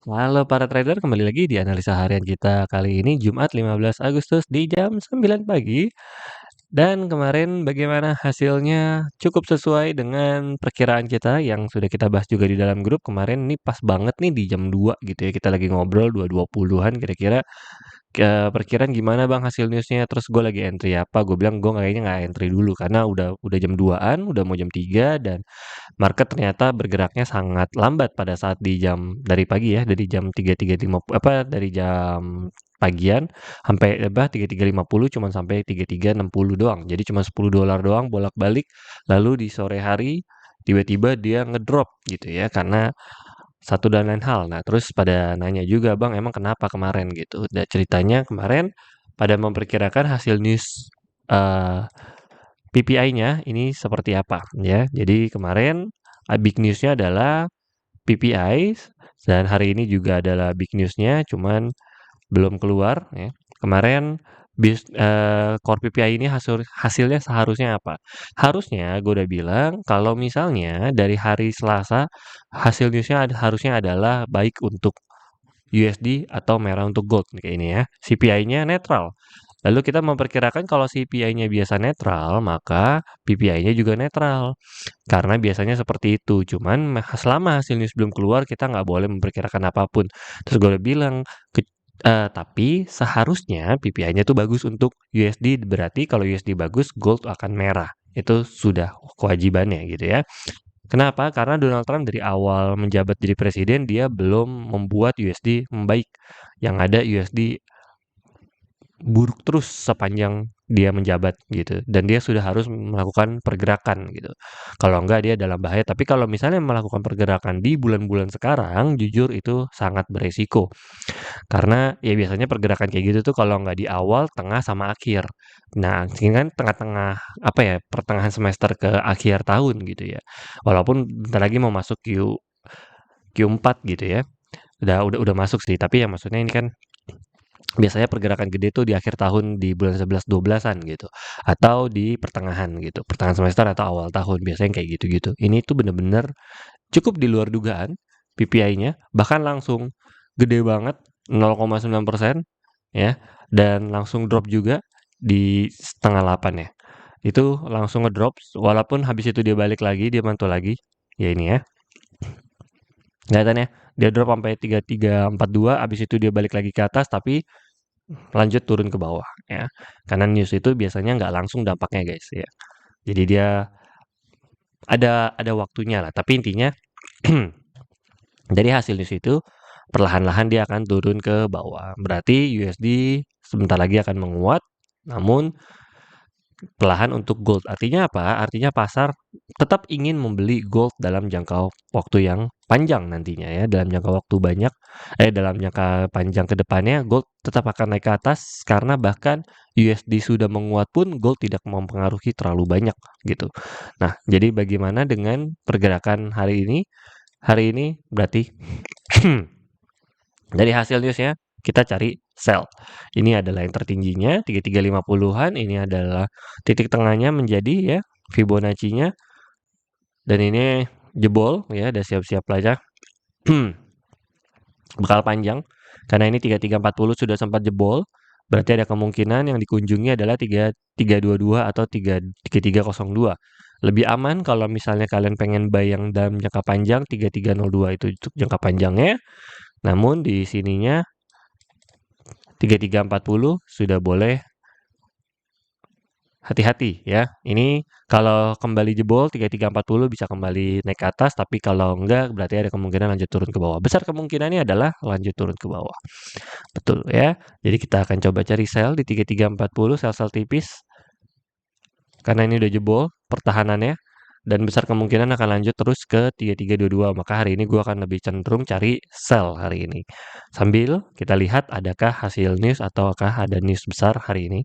Halo para trader, kembali lagi di analisa harian kita kali ini Jumat 15 Agustus di jam 9 pagi. Dan kemarin bagaimana hasilnya? Cukup sesuai dengan perkiraan kita yang sudah kita bahas juga di dalam grup. Kemarin ini pas banget nih di jam 2 gitu ya. Kita lagi ngobrol 2.20-an kira-kira perkiraan gimana bang hasil newsnya, terus gue lagi entry apa, gue bilang gue kayaknya nggak entry dulu karena udah jam 2-an, udah mau jam 3 dan market ternyata bergeraknya sangat lambat pada saat di jam dari pagi ya, dari jam 3.50 dari jam pagian sampai apa 3.50 cuman sampai 3.60 doang. Jadi cuma $10 doang bolak-balik. Lalu di sore hari tiba-tiba dia ngedrop gitu ya karena satu dan lain hal. Nah, terus pada nanya juga, "Bang, emang kenapa kemarin?" gitu. Dan ceritanya kemarin pada memperkirakan hasil news PPI-nya ini seperti apa ya. Jadi kemarin big news-nya adalah PPI dan hari ini juga adalah big news-nya cuman belum keluar ya. Kemarin core PPI ini hasilnya seharusnya apa? Harusnya gue udah bilang kalau misalnya dari hari Selasa hasil newsnya harusnya adalah baik untuk USD atau merah untuk gold kayak ini ya. CPI-nya netral. Lalu kita memperkirakan kalau CPI-nya biasa netral, maka PPI-nya juga netral. Karena biasanya seperti itu. Cuman selama hasil news belum keluar, kita nggak boleh memperkirakan apapun. Terus gue udah bilang, tapi seharusnya PPI-nya tuh bagus untuk USD. Berarti kalau USD bagus, gold akan merah. Itu sudah kewajibannya gitu ya. Kenapa? Karena Donald Trump dari awal menjabat jadi presiden, dia belum membuat USD membaik. Yang ada USD buruk terus sepanjang dia menjabat gitu. Dan dia sudah harus melakukan pergerakan gitu. Kalau enggak dia dalam bahaya. Tapi kalau misalnya melakukan pergerakan di bulan-bulan sekarang, jujur itu sangat beresiko. Karena ya biasanya pergerakan kayak gitu tuh kalau nggak di awal, tengah, sama akhir. Nah, ini kan tengah-tengah apa ya, pertengahan semester ke akhir tahun gitu ya. Walaupun bentar lagi mau masuk Q4 gitu ya. Udah masuk sih, tapi ya maksudnya ini kan biasanya pergerakan gede tuh di akhir tahun di bulan 11 12-an gitu atau di pertengahan gitu. Pertengahan semester atau awal tahun biasanya kayak gitu-gitu. Ini tuh bener-bener cukup di luar dugaan PPI-nya, bahkan langsung gede banget 0,9% ya, dan langsung drop juga di setengah 8 ya. Itu langsung ngedrop, walaupun habis itu dia balik lagi, dia mantul lagi. Ya ini ya, kelihatan ya, dia drop sampai 3342, habis itu dia balik lagi ke atas, tapi lanjut turun ke bawah ya. Karena news itu biasanya nggak langsung dampaknya guys ya. Jadi dia ada waktunya lah, tapi intinya dari hasil news itu perlahan-lahan dia akan turun ke bawah. Berarti USD sebentar lagi akan menguat, namun perlahan untuk gold. Artinya apa? Artinya pasar tetap ingin membeli gold dalam jangka waktu yang panjang nantinya ya. Dalam jangka waktu dalam jangka panjang ke depannya gold tetap akan naik ke atas karena bahkan USD sudah menguat pun gold tidak mempengaruhi terlalu banyak gitu. Nah, jadi bagaimana dengan pergerakan hari ini? Hari ini berarti dari hasil newsnya kita cari sell. Ini adalah yang tertingginya 3350-an, ini adalah titik tengahnya menjadi ya Fibonacci-nya dan ini jebol ya, udah siap-siap aja. Bakal panjang karena ini 3340 sudah sempat jebol. Berarti ada kemungkinan yang dikunjungi adalah 3322 atau 3302. Lebih aman kalau misalnya kalian pengen buy yang dalam jangka panjang 3302 itu untuk jangka panjangnya. Namun di sininya 3340 sudah boleh hati-hati ya. Ini kalau kembali jebol 3340 bisa kembali naik ke atas, tapi kalau enggak berarti ada kemungkinan lanjut turun ke bawah. Besar kemungkinannya adalah lanjut turun ke bawah. Betul ya. Jadi kita akan coba cari sell di 3340, sell tipis. Karena ini udah jebol pertahanannya dan besar kemungkinan akan lanjut terus ke 3322. Maka hari ini gue akan lebih cenderung cari sell hari ini. Sambil kita lihat adakah hasil news ataukah ada news besar hari ini.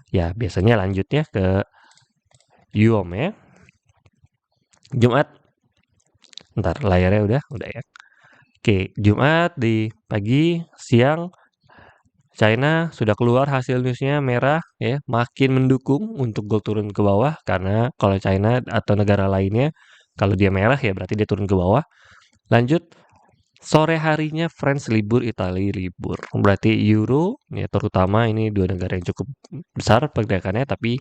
Ya, biasanya lanjutnya ke Yuom ya. Jumat. Ntar layarnya udah ya. Oke, Jumat di pagi, siang China sudah keluar hasil newsnya merah ya, makin mendukung untuk gold turun ke bawah karena kalau China atau negara lainnya kalau dia merah ya berarti dia turun ke bawah. Lanjut Sore harinya France libur, Italia libur. Berarti euro, ya terutama ini dua negara yang cukup besar pergerakannya, tapi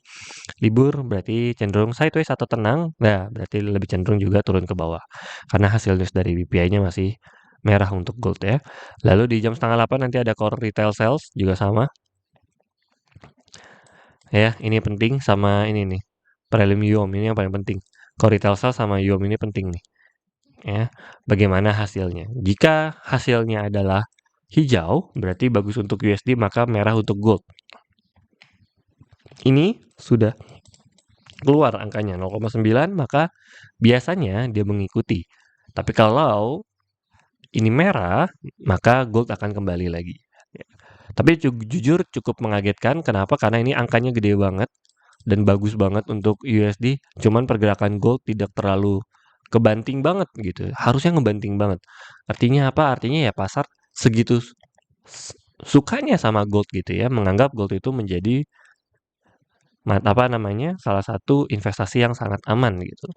libur berarti cenderung sideways atau tenang. Nah, berarti lebih cenderung juga turun ke bawah. Karena hasil news dari BPI-nya masih merah untuk gold ya. Lalu di jam setengah 8 nanti ada core retail sales juga sama. Ya, ini penting sama ini nih. Prelim YOM ini yang paling penting. Core retail sales sama YOM ini penting nih. Ya, bagaimana hasilnya? Jika hasilnya adalah hijau, berarti bagus untuk USD, maka merah untuk gold. Ini sudah keluar angkanya 0,9, maka biasanya dia mengikuti. Tapi kalau ini merah, maka gold akan kembali lagi. Ya. Tapi jujur cukup mengagetkan. Kenapa? Karena ini angkanya gede banget dan bagus banget untuk USD. Cuman pergerakan gold tidak terlalu kebanting banget gitu. Harusnya ngebanting banget. Artinya apa? Artinya ya pasar segitu sukanya sama gold gitu ya, menganggap gold itu menjadi apa namanya, salah satu investasi yang sangat aman gitu.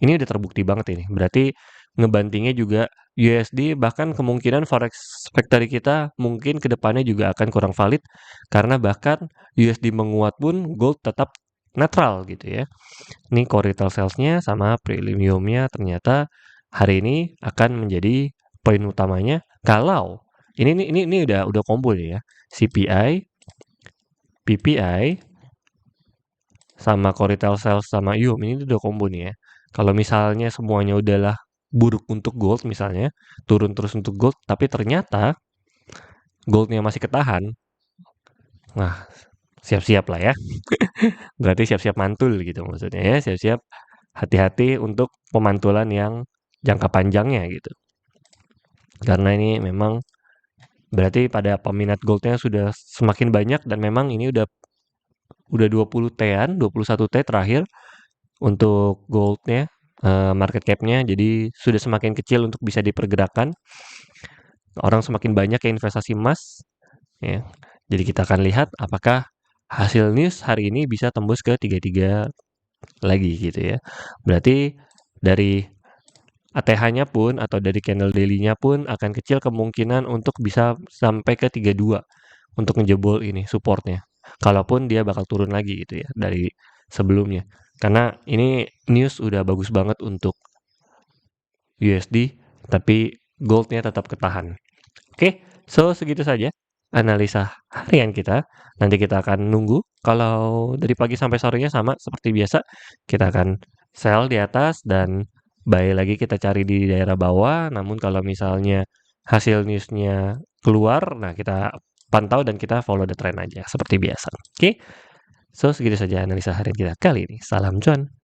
Ini udah terbukti banget ini. Berarti ngebantingnya juga USD, bahkan kemungkinan forex factory kita mungkin kedepannya juga akan kurang valid karena bahkan USD menguat pun gold tetap netral gitu ya. Ini core retail sales-nya sama premiumnya ternyata hari ini akan menjadi poin utamanya kalau ini udah combo nih ya. CPI, PPI sama core retail sales sama IUM ini udah combo nih ya. Kalau misalnya semuanya udahlah buruk untuk gold misalnya, turun terus untuk gold, tapi ternyata goldnya masih ketahan, nah siap-siap lah ya. Berarti siap-siap mantul gitu maksudnya ya, siap-siap hati-hati untuk pemantulan yang jangka panjangnya gitu. Karena ini memang berarti pada peminat goldnya sudah semakin banyak dan memang ini udah 20 T-an, 21 T terakhir untuk goldnya, market cap-nya, jadi sudah semakin kecil untuk bisa dipergerakan. Orang semakin banyak yang investasi emas, ya. Jadi kita akan lihat apakah hasil news hari ini bisa tembus ke 33 lagi gitu ya. Berarti dari ATH-nya pun atau dari candle daily-nya pun akan kecil kemungkinan untuk bisa sampai ke 32 untuk ngejebol ini supportnya. Kalaupun dia bakal turun lagi gitu ya dari sebelumnya. Karena ini news udah bagus banget untuk USD, tapi goldnya tetap ketahan. Oke, so segitu saja analisa harian kita. Nanti kita akan nunggu. Kalau dari pagi sampai sorenya sama seperti biasa, kita akan sell di atas dan buy lagi kita cari di daerah bawah. Namun kalau misalnya hasil newsnya keluar, nah kita pantau dan kita follow the trend aja seperti biasa. Oke, so segitu saja analisa harian kita kali ini. Salam cuan.